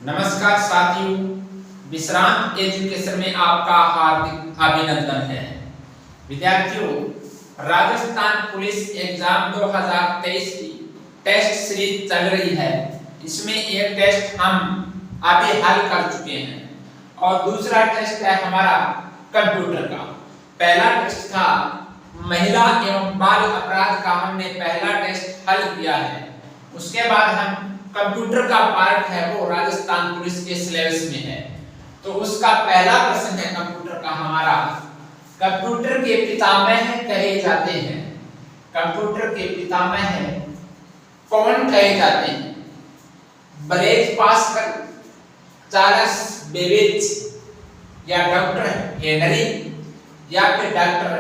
नमस्कार साथियों, विश्रांत एजुकेशन में आपका हार्दिक अभिनंदन है। विद्यार्थियों, राजस्थान पुलिस एग्जाम 2023 की टेस्ट सीरीज चल रही है। इसमें एक टेस्ट हम अभी हल कर चुके हैं और दूसरा टेस्ट है हमारा कंप्यूटर का। पहला टेस्ट था महिला एवं बाल अपराध का, हमने पहला टेस्ट हल किया है। उसके बाद हम कंप्यूटर का पार्ट है वो राजस्थान पुलिस के सिलेबस में है। तो उसका पहला प्रश्न है कंप्यूटर का हमारा, कंप्यूटर के पितामह कहे जाते हैं। कंप्यूटर के पितामह कौन कहे जाते हैं? ब्लेज पास्कल, चार्ल्स बेबेज, या डॉक्टर हेनरी, या फिर डॉक्टर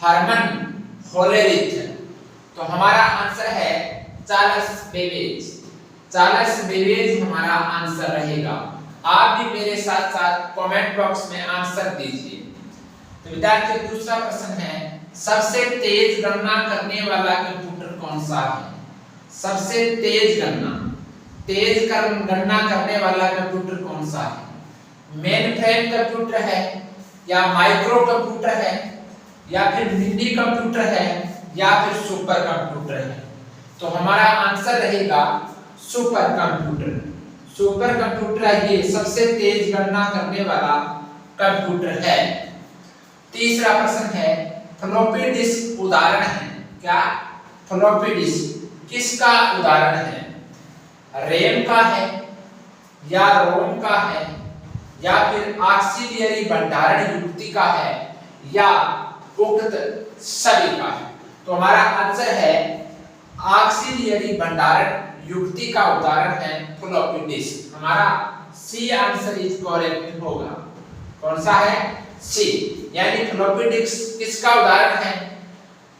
हरमन होलेरिथ। तो हमारा आंसर है चार्ल्स बेबेज। चार्ल्स बेबेज हमारा आंसर रहेगा। आप भी मेरे साथ साथ कमेंट बॉक्स में आंसर दीजिए। तो विद्यार्थियों, दूसरा प्रश्न है, सबसे तेज गणना करने वाला कंप्यूटर कौन सा है? सबसे तेज गणना करने वाला कंप्यूटर कौन सा है? मेन फ्रेम कंप्यूटर है, या माइक्रो कंप्यूटर है, या फिर मिनी कंप्यूटर है, या फिर सुपर कंप्यूटर है? तो हमारा आंसर रहेगा सुपर कंप्यूटर। सुपर कंप्यूटर ये सबसे तेज गणना करने वाला कंप्यूटर है। तीसरा प्रश्न है, फ्लॉपी डिस्क उदाहरण है क्या? फ्लॉपी डिस्क किसका उदाहरण है? रैम का है, या रोम का है, या फिर ऑक्सिलियरी भंडारण युक्ति का है, या उक्त सभी का है? तो हमारा आंसर है ऑक्सिलियरी भंडारण युक्ति का उदाहरण है फ्लॉपी डिस्क। हमारा सी आंसर इज करेक्ट होगा। कौन सा है? सी, यानी फ्लॉपी डिस्क किसका उदाहरण है?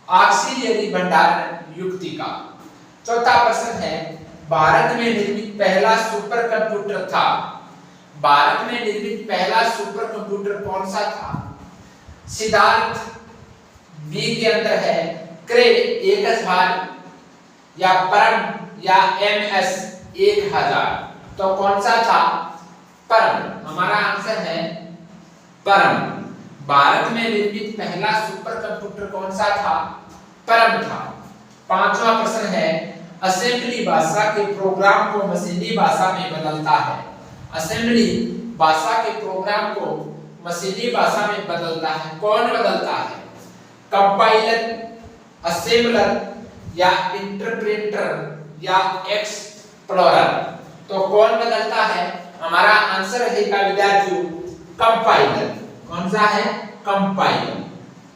ऑक्सिलियरी भंडारण युक्ति का। चौथा प्रश्न है, भारत में निर्मित पहला सुपर कंप्यूटर था। भारत में निर्मित पहला सुपर कंप्यूटर कौन सा था? सिद्धार्थ, बी के अंदर है क्रे 1000, या परम, या MS 1000। तो कौन सा था? परम। हमारा आंसर है परम। भारत में निर्मित पहला सुपर कंप्यूटर कौन सा था? परम था। पांचवा प्रश्न है, असेंबली भाषा के प्रोग्राम को मशीनी भाषा में बदलता है। असेंबली भाषा के प्रोग्राम को मशीनी भाषा में बदलता है, कौन बदलता है? कंपाइलर, असेंबलर, या इंटरप्रेटर, या एक्सप्लोरर? तो कौन बदलता है? हमारा आंसर रहेगा विद्यार्थियों कंपाइलर। कौन सा है? कंपाइलर।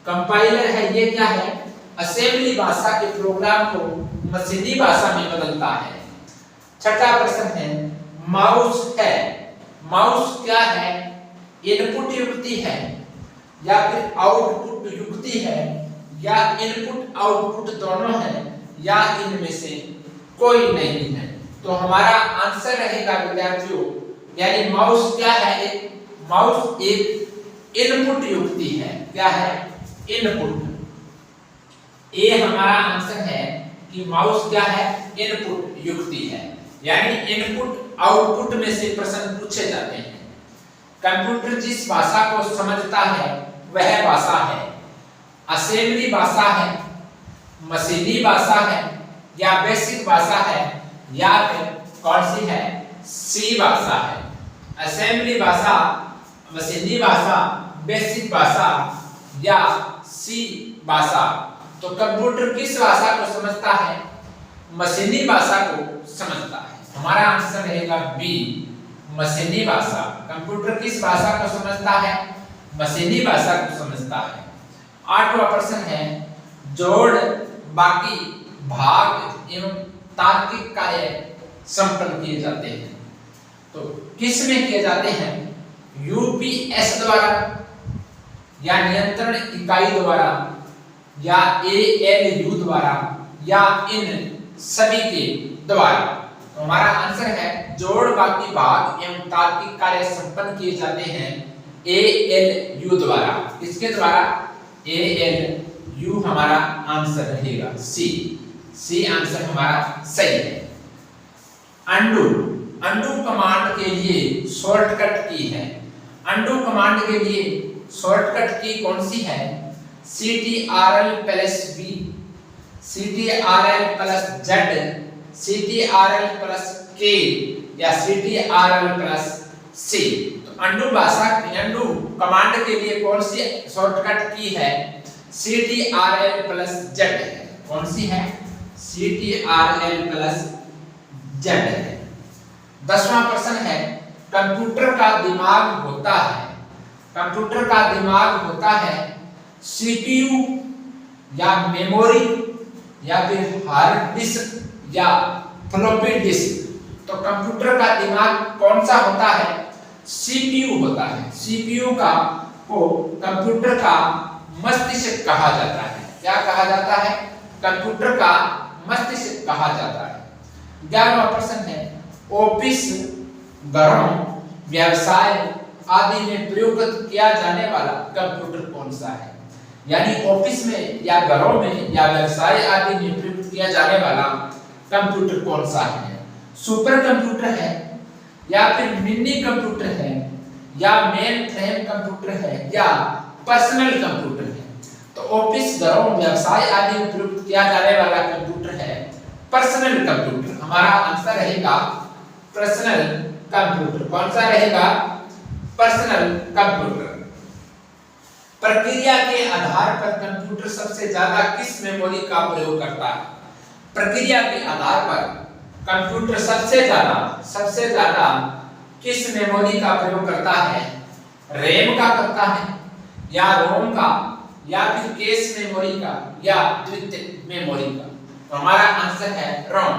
कंपाइलर है ये क्या है? असेंबली भाषा के प्रोग्राम को मशीनी भाषा में बदलता है। छठा प्रश्न है, माउस है। माउस क्या है? इनपुट युक्ति है, या फिर आउटपुट युक्ति है, या इनपुट आउटपुट दोनों है, या इनमें से कोई नहीं है? तो हमारा आंसर रहेगा विद्यार्थियों, यानी माउस क्या है? माउस एक इनपुट युक्ति है। क्या है? इनपुट। ये हमारा आंसर है कि माउस क्या है? इनपुट युक्ति है, यानी इनपुट आउटपुट में से प्रश्न पूछे जाते हैं। कंप्यूटर जिस भाषा को समझता है वह भाषा है असेंबली भाषा है, मशीनी भाषा है, या बेसिक भाषा है, या फिर कौन सी है? सी भाषा है। असेंबली भाषा, मशीनी भाषा, बेसिक भाषा, या सी भाषा? तो कंप्यूटर किस भाषा को समझता है? मशीनी भाषा को समझता है। हमारा आंसर रहेगा बी, मशीनी भाषा। कंप्यूटर किस भाषा को समझता है? मशीनी भाषा को समझता है। आठवां प्रश्न है, जोड़, बाकी, भाग एवं तार्किक कार्य संपन्न किए जाते हैं। तो किस में किए जाते हैं? यूपीएस द्वारा, या नियंत्रण इकाई द्वारा, या ALU द्वारा, या इन सभी के द्वारा? तो हमारा आंसर है जोड़, बाकी, भाग एवं तार्किक कार्य संपन्न किए जाते हैं ALU द्वारा। किसके द्वारा? ALU हमारा आंसर रहेगा सी। सी आंसर हमारा सही है। अंडू, अंडू कमांड के लिए शॉर्टकट की है। अंडू कमांड के लिए शॉर्टकट की कौन सी है? CTRL+V, CTRL+Z, CTRL+K या CTRL+C। तो अंडू कमांड के लिए कौन सी शॉर्टकट की है? CTRL+Z है। कौन सी है? CTRL+Z है। 10वां प्रश्न है, कंप्यूटर का दिमाग होता है, कंप्यूटर का दिमाग होता है CPU या मेमोरी या फिर हार्ड डिस्क या फ्लॉपी डिस्क। तो कंप्यूटर का दिमाग कौन सा होता है? CPU होता है। CPU को कंप्यूटर का मस्तिष्क कहा जाता है। क्या कहा जाता है? कंप्यूटर का मस्तिष्क कहा जाता है। 11वां प्रश्न है, ऑफिस, घरों, व्यवसाय आदि में प्रयोग किया जाने वाला कंप्यूटर कौन सा है? यानी ऑफिस में या घरों में या व्यवसाय आदि में प्रयोग किया जाने वाला कंप्यूटर कौन सा है? सुपर कंप्यूटर है या फिर मिनी कंप्यूटर है या मेन फ्रेम कंप्यूटर है या पर्सनल कंप्यूटर है? तो ऑफिस, घरों, व्यवसाय आदि में प्रयोग किया जाने वाला कंप्यूटर है पर्सनल कंप्यूटर। हमारा आंसर रहेगा पर्सनल कंप्यूटर। कौन सा रहेगा? Personal computer. प्रक्रिया के आधार पर कंप्यूटर सबसे ज्यादा किस मेमोरी का प्रयोग करता है? प्रक्रिया के आधार पर कंप्यूटर सबसे ज्यादा किस मेमोरी का प्रयोग करता है? रैम का करता है या रोम का या फिर कैश मेमोरी का या द्वितीयक मेमोरी का? तो हमारा आंसर है रोम।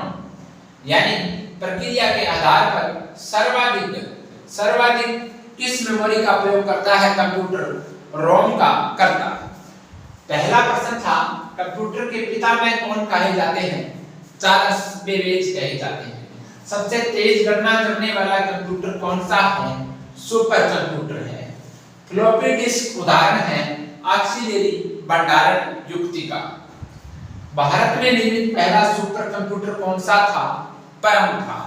यानी प्रक्रिया के आधार पर सर्वाधिक किस मेमोरी का प्रयोग करता है कंप्यूटर? रोम का करता है। पहला प्रश्न था, कंप्यूटर के पिता में कौन कहे जाते हैं? चार्ल्स बेबेज कहे जाते हैं। सबसे तेज गणना करने वाला कंप्यूटर कौन सा है? सुपर कंप्यूटर है। फ्लॉपी डिस्क उदाहरण है ऑक्सिलरी भंडारण युक्ति का। भारत में निर्मित पहला सुपर कंप्यूटर कौन सा था? परम था।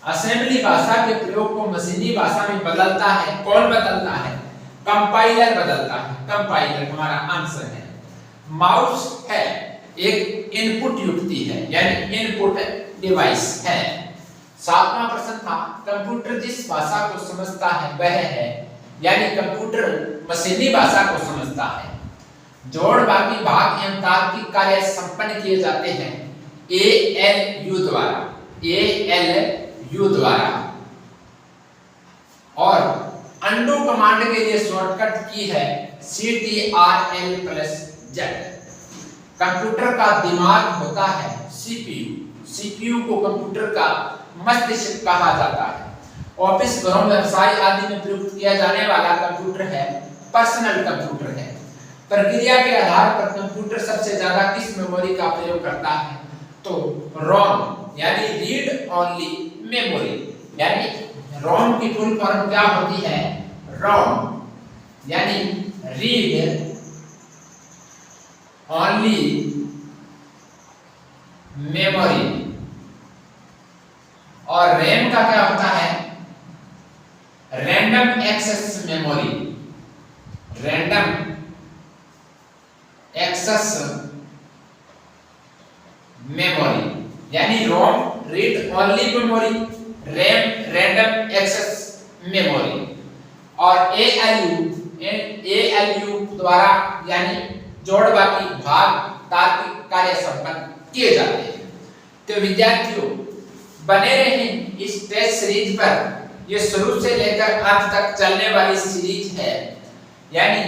असेंबली भाषा के प्रयोग को मशीनी भाषा में बदलता है, कौन बदलता है? कंपाइलर बदलता है। कंपाइलर हमारा आंसर है। माउस है एक इनपुट युक्ति है, यानी इनपुट डिवाइस है। 7वां प्रश्न था, कंप्यूटर जिस भाषा को समझता है वह है, यानी कंप्यूटर मशीनी भाषा को समझता है। जोड़, बाकी, भाग एवं तार्किक कार्य संपन्न किए जाते हैं ALU द्वारा। और अंडू कमांड के लिए शॉर्टकट की है CTRL+Z। कंप्यूटर का दिमाग होता है CPU को कंप्यूटर का मस्तिष्क कहा जाता है। ऑफिस, घरों, व्यवसाय आदि में प्रयुक्त किया जाने वाला कंप्यूटर है पर्सनल कंप्यूटर है। प्रक्रिया के आधार पर कंप्यूटर सबसे ज्यादा किस मेमोरी का प्रयोग करता है? तो रोम, यानी रीड ओनली मेमोरी। यानी रोम की फुल फॉर्म क्या होती है? रोम, यानी रीड ओनली मेमोरी। और रैम का क्या होता है? Random access memory. Random access memory, यानी ROM read only memory, RAM random access memory. और ALU द्वारा, यानी जोड़, बाकी, भाग, तार्किक कार्य संपन्न किए जाते हैं। तो विद्यार्थियों, बने रहें इस टेस्ट सीरीज पर। ये शुरू से लेकर अंत तक चलने वाली सीरीज है, यानी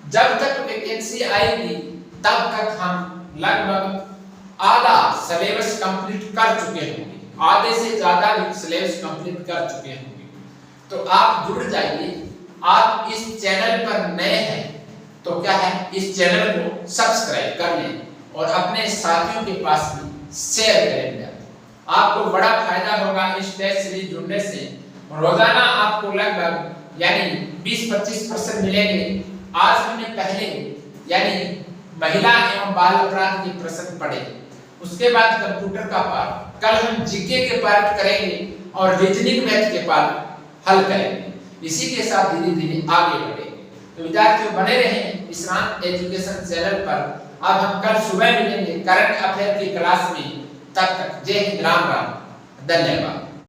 जब तक वैकेंसी आएगी तब तक हम लगभग आधा सिलेबस कंप्लीट कर चुके होंगे, आधे से ज्यादा सिलेबस कंप्लीट कर चुके होंगे। तो आप जुड़ जाइए। आप इस चैनल पर नए हैं तो क्या है, इस चैनल को सब्सक्राइब कर लें और अपने साथियों के पास भी शेयर करें। आपको बड़ा फायदा होगा इस टेस्ट सीरीज जुड़ने से। रोजाना आपको लगभग यानी 20-25% मिलेंगे। आज हमने पहले यानी महिला एवं बाल अपराध के प्रश्न पढ़े, उसके बाद कंप्यूटर का पार्ट, कल हम जीके के पार्ट करेंगे और रीजनिंग मैथ के पार्ट हल करेंगे। इसी के साथ धीरे धीरे आगे बढ़ेंगे। तो विद्यार्थियों बने रहें विश्रांत एजुकेशन चैनल पर। अब हम कल सुबह मिलेंगे करंट अफेयर की क्लास में। तब तक जय हिंद, राम राम, धन्यवाद।